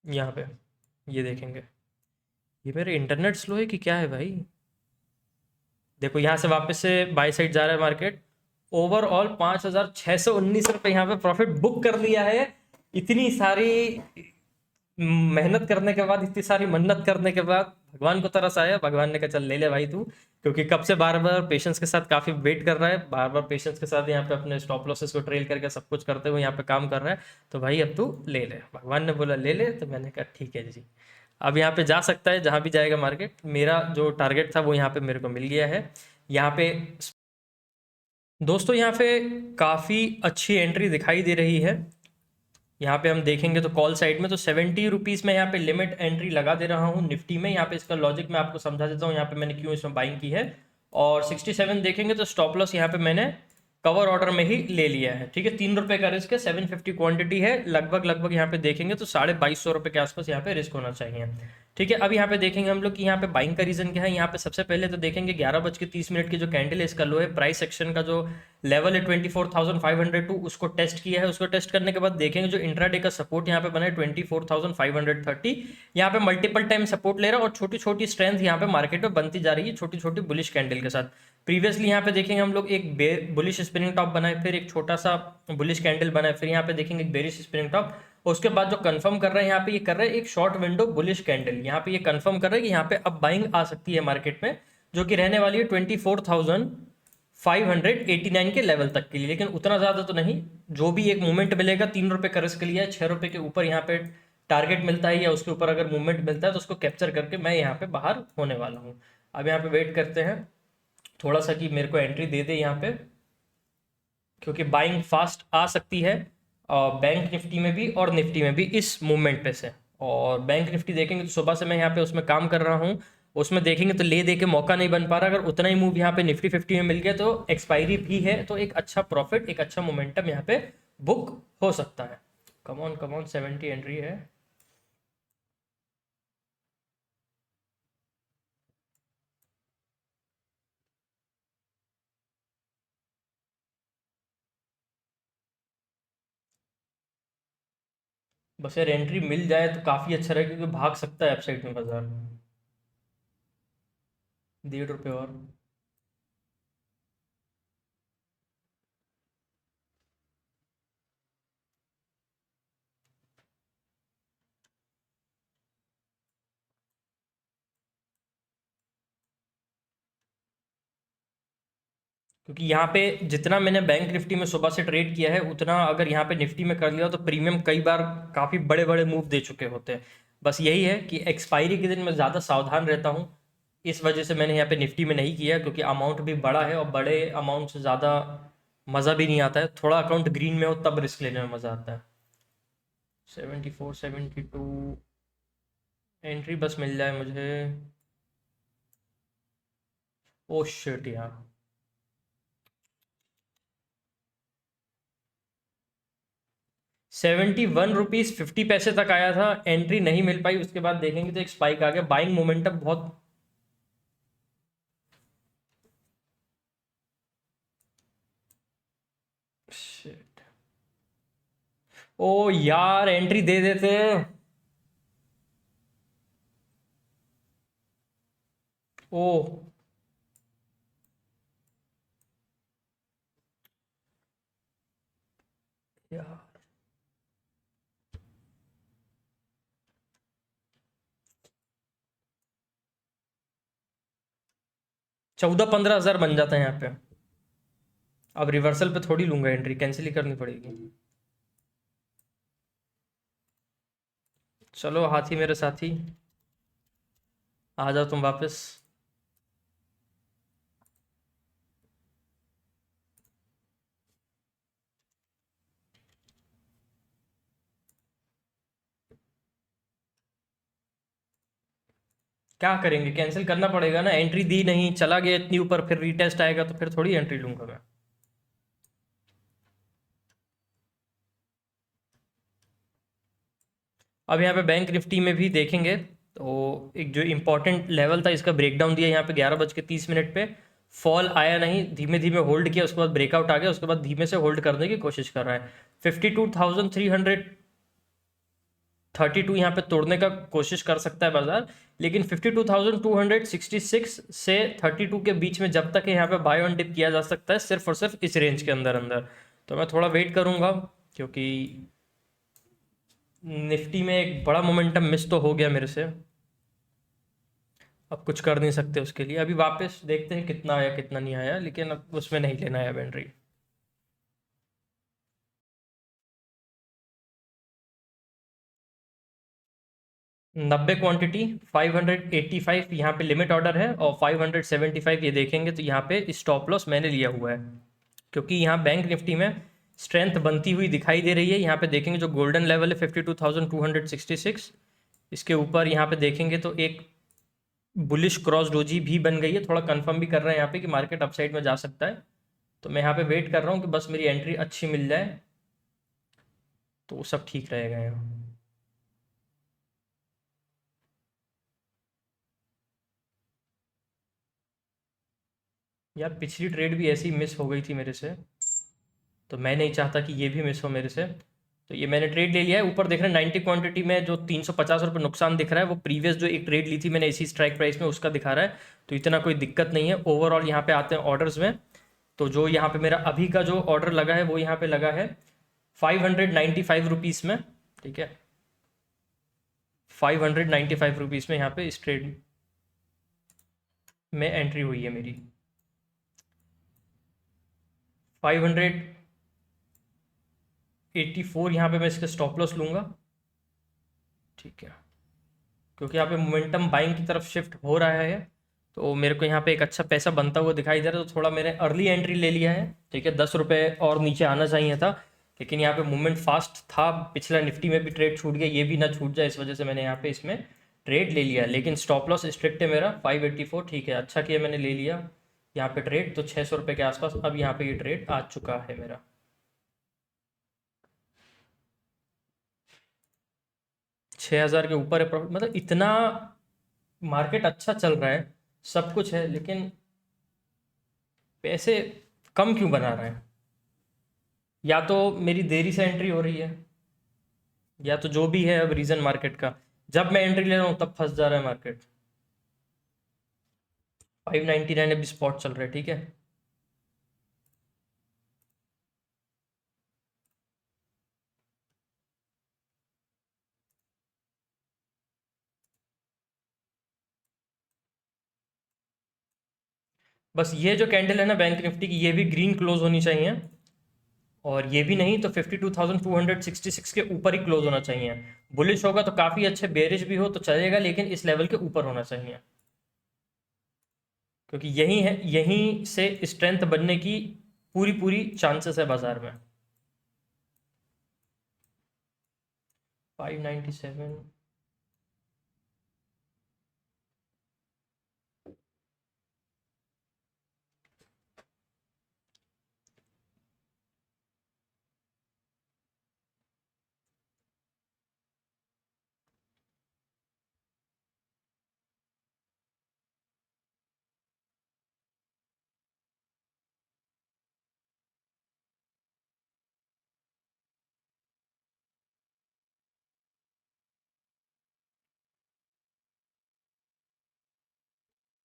यहाँ पे ये देखेंगे, ये मेरे इंटरनेट स्लो है कि क्या है भाई। देखो यहाँ से वापस से बाई साइड जा रहा है मार्केट, ओवरऑल 5,619 रुपये यहाँ पे प्रॉफिट बुक कर लिया है। इतनी सारी मेहनत करने के बाद, इतनी सारी मन्नत करने के बाद भगवान को तरस आया, भगवान ने कहा चल ले ले भाई तू, क्योंकि कब से बार बार पेशेंस के साथ काफी वेट कर रहा है, बार बार पेशेंस के साथ यहाँ पे अपने स्टॉप लॉसेस को ट्रेल करके सब कुछ करते हुए यहाँ पे काम कर रहा है, तो भाई अब तू ले ले, भगवान ने बोला ले ले, तो मैंने कहा ठीक है जी। अब यहाँ पे जा सकता है जहाँ भी जाएगा मार्केट, मेरा जो टारगेट था वो यहाँ पे मेरे को मिल गया है। यहाँ पे दोस्तों यहाँ पे काफ़ी अच्छी एंट्री दिखाई दे रही है। यहाँ पे हम देखेंगे तो कॉल साइड में तो 70 रुपीज़ में यहाँ पे लिमिट एंट्री लगा दे रहा हूँ निफ्टी में। यहाँ पे इसका लॉजिक मैं आपको समझा देता हूँ यहाँ पे मैंने क्यों इसमें बाइंग की है। और 67 देखेंगे तो स्टॉप लॉस यहाँ पे मैंने कवर ऑर्डर में ही ले लिया है, ठीक है। 3 रुपये का रिस्क है, 750 क्वांटिटी है, लगभग यहाँ पे देखेंगे तो 2250 रुपये के आसपास यहाँ पे रिस्क होना चाहिए, ठीक है। अब यहाँ पे देखेंगे हम लोग कि यहाँ पे बाइंग का रीजन क्या है। यहाँ पे सबसे पहले तो देखेंगे 11:30 की जो कैंडल है, इसका लो है, प्राइस सेक्शन का जो लेवल है 24,502 उसको टेस्ट किया है। उसको टेस्ट करने के बाद देखेंगे जो इंट्राडे का सपोर्ट यहाँ पे बना है 24,530, यहाँ पे मल्टीपल टाइम सपोर्ट ले रहा है और छोटी छोटी स्ट्रेंथ यहाँ पे मार्केट में बनती जा रही है, छोटी छोटी बुलिश कैंडल के साथ। प्रीवियसली यहाँ पे देखेंगे हम लोग एक बुलिश स्पिनिंग टॉप बनाए, फिर एक छोटा सा बुलिश कैंडल बनाए, फिर यहाँ पे देखेंगे एक बेरिश स्पिनिंग टॉप। उसके बाद जो कंफर्म कर रहे हैं यहाँ पे, ये कर रहे हैं एक शॉर्ट विंडो बुलिश कैंडल, यहाँ पे ये कंफर्म कर रहे हैं कि यहाँ पे अब बाइंग आ सकती है मार्केट में, जो कि रहने वाली है 24,589 के लेवल तक के लिए, लेकिन उतना ज़्यादा तो नहीं। जो भी एक मूवमेंट मिलेगा, 3 रुपये का रिस्क लिया है, 6 रुपये के ऊपर यहाँ पे टारगेट मिलता है या उसके ऊपर अगर मूवमेंट मिलता है तो उसको कैप्चर करके मैं यहाँ पे बाहर होने वाला हूँ। अब यहाँ पे वेट करते हैं थोड़ा सा कि मेरे को एंट्री दे दे यहाँ पे, क्योंकि बाइंग फास्ट आ सकती है बैंक निफ्टी में भी और निफ्टी में भी इस मूवमेंट पे से। और बैंक निफ्टी देखेंगे तो सुबह से मैं यहाँ पे उसमें काम कर रहा हूँ, उसमें देखेंगे तो ले दे के मौका नहीं बन पा रहा। अगर उतना ही मूव यहाँ पे निफ्टी 50 में मिल गया तो एक्सपायरी भी है, तो एक अच्छा प्रॉफिट, एक अच्छा मोमेंटम यहाँ पे बुक हो सकता है। कमॉन कमॉन 70 एंट्री है। बस यार एंट्री मिल जाए तो काफ़ी अच्छा रहेगा, क्योंकि भाग सकता है अपसाइड में बाजार। 1.5 रुपये और। क्योंकि यहाँ पे जितना मैंने बैंक निफ्टी में सुबह से ट्रेड किया है, उतना अगर यहाँ पे निफ्टी में कर लिया तो प्रीमियम कई बार काफ़ी बड़े बड़े मूव दे चुके होते हैं। बस यही है कि एक्सपायरी के दिन मैं ज़्यादा सावधान रहता हूँ, इस वजह से मैंने यहाँ पे निफ्टी में नहीं किया, क्योंकि अमाउंट भी बड़ा है और बड़े अमाउंट से ज़्यादा मज़ा भी नहीं आता है। थोड़ा अकाउंट ग्रीन में हो तब रिस्क लेने में मज़ा आता है। 74 72 एंट्री बस मिल जाए मुझे। ओ शिट यार, 71 रुपीज़ 50 पैसे तक आया था, एंट्री नहीं मिल पाई। उसके बाद देखेंगे तो एक स्पाइक आ गया, बाइंग मोमेंटम बहुत। शिट, ओ यार एंट्री दे देते। ओ यार, 14-15 हज़ार बन जाता है यहाँ पे। अब रिवर्सल पे थोड़ी लूंगा एंट्री, कैंसिल ही करनी पड़ेगी। चलो हाथी मेरे साथी, आ जाओ तुम वापस। क्या करेंगे, कैंसिल करना पड़ेगा ना, एंट्री दी नहीं, चला गया इतनी ऊपर, फिर रीटेस्ट आएगा तो फिर थोड़ी एंट्री लूंगा मैं। अब यहाँ पे बैंक निफ्टी में भी देखेंगे तो एक जो इंपॉर्टेंट लेवल था इसका ब्रेकडाउन दिया यहाँ पे 11:30 पे। फॉल आया नहीं, धीमे धीमे होल्ड किया, उसके बाद ब्रेकआउट आ गया, उसके बाद धीमे से होल्ड करने की कोशिश कर रहा है। 52,300 32 यहाँ पे तोड़ने का कोशिश कर सकता है बाजार, लेकिन 52,266 से 32 के बीच में जब तक है यहाँ पे बाय ऑन डिप किया जा सकता है, सिर्फ और सिर्फ इस रेंज के अंदर अंदर। तो मैं थोड़ा वेट करूंगा, क्योंकि निफ्टी में एक बड़ा मोमेंटम मिस तो हो गया मेरे से, अब कुछ कर नहीं सकते उसके लिए। अभी वापस देखते हैं कितना आया कितना नहीं आया, लेकिन अब उसमें नहीं लेना है एंट्री। 90 क्वांटिटी 585 यहाँ पे लिमिट ऑर्डर है, और 575 ये देखेंगे तो यहाँ पे स्टॉप लॉस मैंने लिया हुआ है, क्योंकि यहाँ बैंक निफ्टी में स्ट्रेंथ बनती हुई दिखाई दे रही है। यहाँ पे देखेंगे जो गोल्डन लेवल है 52,266, इसके ऊपर यहाँ पे देखेंगे तो एक बुलिश क्रॉस डोजी भी बन गई है, थोड़ा कंफर्म भी कर रहे हैं यहाँ पे कि मार्केट अपसाइड में जा सकता है। तो मैं यहाँ पे वेट कर रहा हूँ कि बस मेरी एंट्री अच्छी मिल जाए, तो सब ठीक रहेगा यहाँ। यार पिछली ट्रेड भी ऐसी मिस हो गई थी मेरे से, तो मैं नहीं चाहता कि ये भी मिस हो मेरे से। तो ये मैंने ट्रेड ले लिया है। ऊपर देख रहे हैं 90 क्वांटिटी में जो 350 रुपये नुकसान दिख रहा है, वो प्रीवियस जो एक ट्रेड ली थी मैंने इसी स्ट्राइक प्राइस में, उसका दिखा रहा है। तो इतना कोई दिक्कत नहीं है। ओवरऑल यहाँ पे आते हैं ऑर्डर्स में, तो जो यहाँ पे मेरा अभी का जो ऑर्डर लगा है वो यहाँ पे लगा है 595 रुपीज़ में, ठीक है। 595 रुपीज़ में यहाँ पे इस ट्रेड में एंट्री हुई है मेरी। 584 यहाँ पे मैं इसका स्टॉप लॉस लूँगा, ठीक है, क्योंकि यहाँ पे मोमेंटम बाइंग की तरफ शिफ्ट हो रहा है, तो मेरे को यहाँ पे एक अच्छा पैसा बनता हुआ दिखाई दे रहा है। तो थोड़ा मैंने अर्ली एंट्री ले लिया है, ठीक है। 10 रुपये और नीचे आना चाहिए था, लेकिन यहाँ पे मूवमेंट फास्ट था। पिछला निफ्टी में भी ट्रेड छूट गया, ये भी ना छूट जाए, इस वजह से मैंने यहाँ पे इसमें ट्रेड ले लिया। लेकिन स्टॉप लॉस स्ट्रिक्ट है मेरा 584, ठीक है, अच्छा किया मैंने ले लिया यहाँ पे ट्रेड। तो 600 रुपये के आसपास अब यहाँ पे ये ट्रेड आ चुका है मेरा। 6,000 के ऊपर है प्रॉफिट, मतलब इतना मार्केट अच्छा चल रहा है, सब कुछ है, लेकिन पैसे कम क्यों बना रहे हैं? या तो मेरी देरी से एंट्री हो रही है, या तो जो भी है अब रीज़न मार्केट का, जब मैं एंट्री ले रहा हूँ तब फंस जा रहा है मार्केट। 599 अभी स्पॉट चल रहा है, ठीक है। बस ये जो कैंडल है ना बैंक निफ्टी की, ये भी ग्रीन क्लोज होनी चाहिए, और ये भी नहीं तो 52,266 के ऊपर ही क्लोज होना चाहिए। बुलिश होगा तो काफ़ी अच्छे, बेरिश भी हो तो चलेगा, लेकिन इस लेवल के ऊपर होना चाहिए, क्योंकि यही है, यहीं से स्ट्रेंथ बनने की पूरी पूरी चांसेस है बाजार में। 597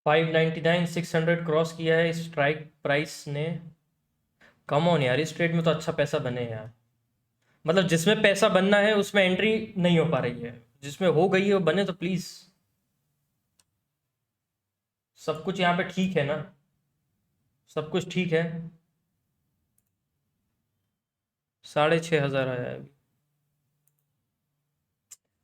599 600 क्रॉस किया है स्ट्राइक प्राइस ने। कम ऑन यार, इस ट्रेड में तो अच्छा पैसा बने यार, मतलब जिसमें पैसा बनना है उसमें एंट्री नहीं हो पा रही है, जिसमें हो गई है वो बने तो प्लीज़। सब कुछ यहाँ पे ठीक है ना, सब कुछ ठीक है। 6,500 आया है अभी।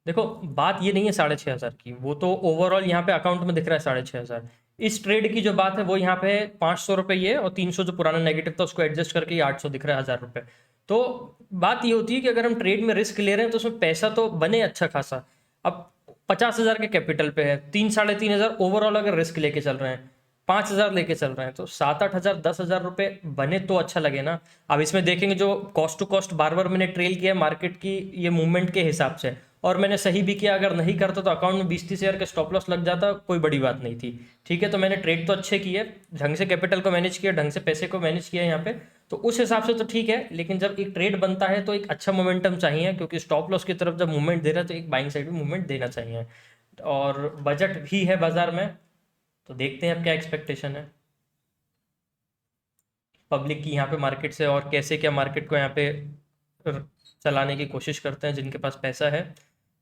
देखो बात ये नहीं है 6,500 की, वो तो ओवरऑल यहाँ पे अकाउंट में दिख रहा है 6,500। इस ट्रेड की जो बात है वो यहाँ पे 500 रुपये ये, और 300 जो पुराना नेगेटिव था उसको एडजस्ट करके ये 800 दिख रहा है, 1,000 रुपये। तो बात ये होती है कि अगर हम ट्रेड में रिस्क ले रहे हैं तो उसमें पैसा तो बने अच्छा खासा। अब 50,000 के कैपिटल पे है, 3-3,500 ओवरऑल अगर रिस्क लेके चल रहे हैं, 5,000 लेके चल रहे हैं, तो 7-8 हज़ार 10,000 रुपये बने तो अच्छा लगे ना। अब इसमें देखेंगे जो कॉस्ट टू कॉस्ट बार बार मैंने ट्रेल किया मार्केट की ये मूवमेंट के हिसाब से, और मैंने सही भी किया। अगर नहीं करता तो अकाउंट में 20-30 हज़ार का स्टॉप लॉस लग जाता, कोई बड़ी बात नहीं थी, ठीक है। तो मैंने ट्रेड तो अच्छे किए, ढंग से कैपिटल को मैनेज किया, ढंग से पैसे को मैनेज किया यहाँ पे, तो उस हिसाब से तो ठीक है, लेकिन जब एक ट्रेड बनता है तो एक अच्छा मोमेंटम चाहिए, क्योंकि स्टॉप लॉस की तरफ जब मूवमेंट दे रहा है तो एक बाइंग साइड में मूवमेंट देना चाहिए। और बजट भी है बाजार में, तो देखते हैं अब क्या एक्सपेक्टेशन है पब्लिक की यहाँ पे मार्केट से, और कैसे क्या मार्केट को यहाँ पे चलाने की कोशिश करते हैं जिनके पास पैसा है।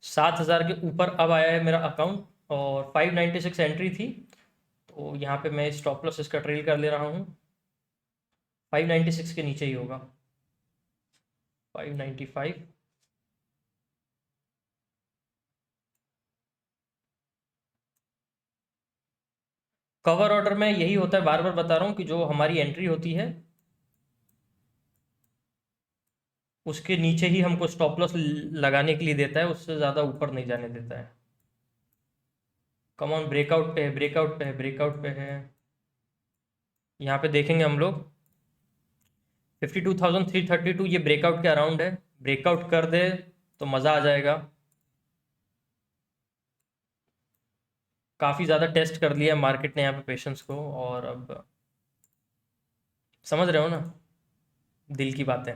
7,000 के ऊपर अब आया है मेरा अकाउंट, और 596 एंट्री थी, तो यहाँ पे मैं स्टॉप लॉस इसका ट्रेल कर ले रहा हूँ। 596 के नीचे ही होगा, 595। कवर ऑर्डर में यही होता है, बार बार बता रहा हूँ कि जो हमारी एंट्री होती है उसके नीचे ही हमको स्टॉप लॉस लगाने के लिए देता है, उससे ज़्यादा ऊपर नहीं जाने देता है। कम ऑन, ब्रेकआउट पे है, ब्रेकआउट पे है, ब्रेकआउट पे है। यहाँ पे देखेंगे हम लोग 52,332, ये ब्रेकआउट के अराउंड है। ब्रेकआउट कर दे तो मज़ा आ जाएगा। काफ़ी ज़्यादा टेस्ट कर लिया मार्केट ने यहाँ पे पेशेंस को, और अब समझ रहे हो ना दिल की बातें।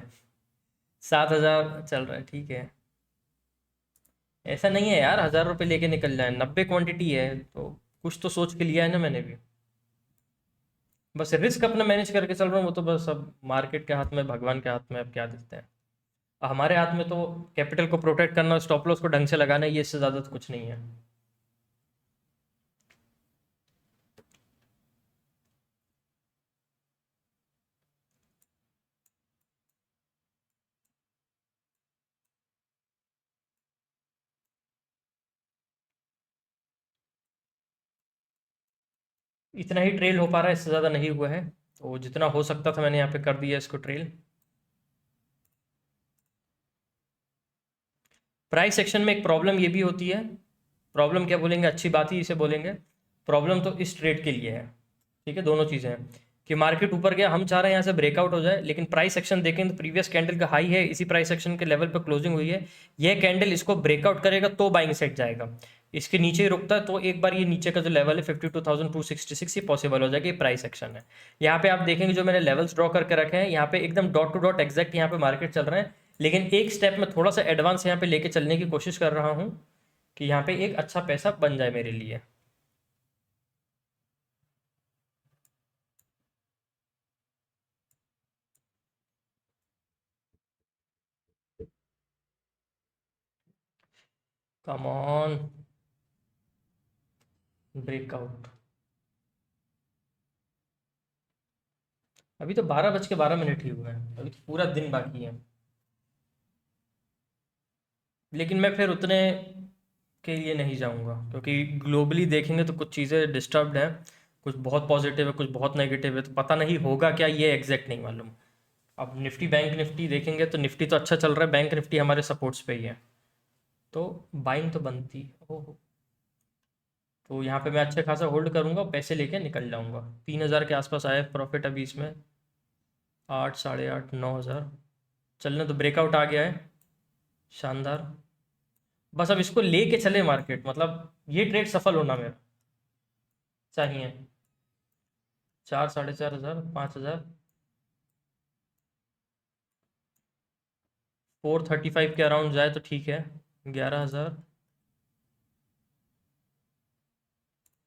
7,000 चल रहा है, ठीक है। ऐसा नहीं है यार 1,000 रुपये लेके निकल जाए, 90 क्वांटिटी है तो कुछ तो सोच के लिया है ना मैंने भी। बस रिस्क अपना मैनेज करके चल रहा हूँ, वो तो बस अब मार्केट के हाथ में, भगवान के हाथ में, अब क्या दिखते हैं। हमारे हाथ में तो कैपिटल को प्रोटेक्ट करना, स्टॉप लॉस को ढंग से लगाना, ये इससे ज़्यादा तो कुछ नहीं है। इतना ही ट्रेल हो पा रहा है, इससे ज़्यादा नहीं हुआ है, तो जितना हो सकता था मैंने यहाँ पे कर दिया इसको ट्रेल। प्राइस सेक्शन में एक प्रॉब्लम ये भी होती है, प्रॉब्लम क्या बोलेंगे, अच्छी बात ही इसे बोलेंगे। प्रॉब्लम तो इस ट्रेड के लिए है, ठीक है, दोनों चीज़ें हैं कि मार्केट ऊपर गया, हम चाह रहे हैं यहाँ से ब्रेकआउट हो जाए, लेकिन प्राइस सेक्शन देखें तो प्रीवियस कैंडल का हाई है, इसी प्राइस सेक्शन के लेवल पर क्लोजिंग हुई है। यह कैंडल इसको ब्रेकआउट करेगा तो बाइंग साइड जाएगा, इसके नीचे ही रुकता है तो एक बार ये नीचे का जो लेवल है 52,266, ये पॉसिबल हो जाएगा, ये प्राइस सेक्शन है। यहाँ पे आप देखेंगे जो मैंने लेवल्स ड्रॉ करके रखे हैं, यहाँ पे एकदम डॉट टू डॉट एग्जैक्ट यहाँ पे मार्केट चल रहे हैं, लेकिन एक स्टेप में थोड़ा सा एडवांस यहाँ पे लेके चलने की कोशिश कर रहा हूँ कि यहाँ पे एक अच्छा पैसा बन जाए मेरे लिए। Come on, breakout. अभी तो 12:12 ही हुए हैं, अभी तो पूरा दिन बाकी है। लेकिन मैं फिर उतने के लिए नहीं जाऊंगा, क्योंकि ग्लोबली देखेंगे तो कुछ चीज़ें डिस्टर्ब्ड हैं, कुछ बहुत पॉजिटिव है, कुछ बहुत नेगेटिव है, तो पता नहीं होगा क्या, ये एग्जैक्ट नहीं मालूम। अब निफ्टी बैंक निफ्टी देखेंगे तो निफ्टी तो अच्छा चल रहा है, बैंक निफ्टी हमारे सपोर्ट्स पे ही है, तो बाइंग तो बनती। ओहो, तो यहाँ पे मैं अच्छे खासा होल्ड करूँगा, पैसे लेके निकल जाऊँगा। 3,000 के आसपास आया प्रॉफिट अभी इसमें, 8, 8.5, 9,000 चलने तो, ब्रेकआउट आ गया है, शानदार। बस अब इसको लेके चले मार्केट, मतलब ये ट्रेड सफल होना मेरा चाहिए। 4, 4,500, 5,000, 435 के अराउंड जाए तो ठीक है। 11,000।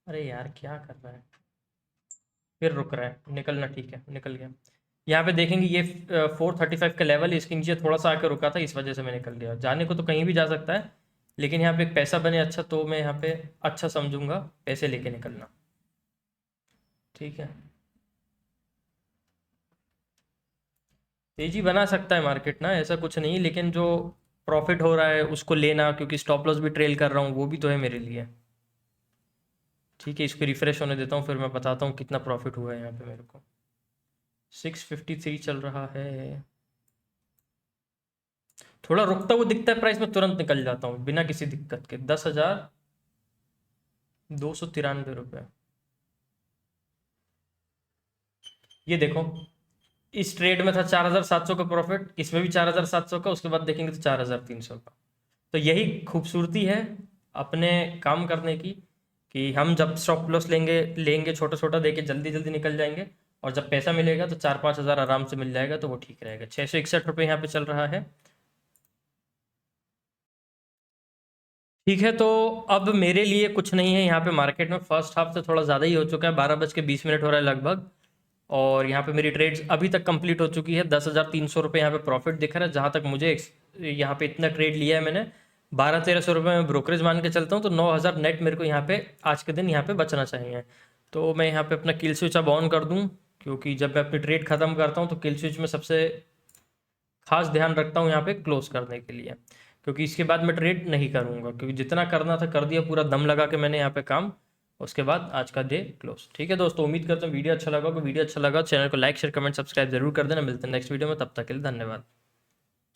अरे यार क्या कर रहा है, फिर रुक रहा है, निकलना, ठीक है निकल गया। यहाँ पे देखेंगे ये 435 का लेवल है, इसके नीचे थोड़ा सा आकर रुका था, इस वजह से मैं निकल गया। जाने को तो कहीं भी जा सकता है, लेकिन यहाँ पे एक पैसा बने अच्छा, तो मैं यहाँ पे अच्छा समझूंगा पैसे लेके निकलना, ठीक है। तेजी बना सकता है मार्केट ना, ऐसा कुछ नहीं, लेकिन जो प्रॉफिट हो रहा है उसको लेना, क्योंकि स्टॉप लॉस भी ट्रेल कर रहा हूँ, वो भी तो है मेरे लिए। ठीक है, इसको रिफ्रेश होने देता हूँ, फिर मैं बताता हूँ कितना प्रॉफिट हुआ है यहाँ पे मेरे को। 653 चल रहा है, थोड़ा रुकता हुआ दिखता है प्राइस में, तुरंत निकल जाता हूँ बिना किसी दिक्कत के। 10,293 रुपये, ये देखो, इस ट्रेड में था 4,700 का प्रॉफिट, इसमें भी 4,700 का, उसके बाद देखेंगे तो 4,300 का। तो यही खूबसूरती है अपने काम करने की, कि हम जब स्टॉप लॉस लेंगे लेंगे छोटा छोटा देके जल्दी जल्दी निकल जाएंगे, और जब पैसा मिलेगा तो 4-5 हज़ार आराम से मिल जाएगा, तो वो ठीक रहेगा। 661 रुपये यहाँ पे चल रहा है। ठीक है, तो अब मेरे लिए कुछ नहीं है यहाँ पे मार्केट में। फर्स्ट हाफ से थोड़ा ज़्यादा ही हो चुका है, 12:20 हो रहा है लगभग। और यहाँ पे मेरी ट्रेड्स अभी तक कंप्लीट हो चुकी है। 10,300 रुपये यहाँ पे प्रॉफिट दिख रहा है, जहाँ तक मुझे यहाँ पे इतना ट्रेड लिया है मैंने। 1200-1300 रुपये में ब्रोकरेज मान के चलता हूँ, तो 9,000 नेट मेरे को यहाँ पे आज के दिन यहाँ पे बचना चाहिए। तो मैं यहाँ पे अपना किल स्विच अब ऑन कर दूँ, क्योंकि जब मैं अपनी ट्रेड ख़त्म करता हूँ तो किल स्विच में सबसे खास ध्यान रखता हूँ यहाँ पे क्लोज करने के लिए, क्योंकि इसके बाद मैं ट्रेड नहीं करूँगा, क्योंकि जितना करना था कर दिया, पूरा दम लगा के मैंने यहाँ पे काम। उसके बाद आज का डे क्लोज। ठीक है दोस्तों, उम्मीद करता हूँ वीडियो अच्छा लगा होगा। वीडियो अच्छा लगा चैनल को लाइक शेयर कमेंट सब्सक्राइब जरूर कर देना। मिलते हैं नेक्स्ट वीडियो में, तब तक के लिए धन्यवाद।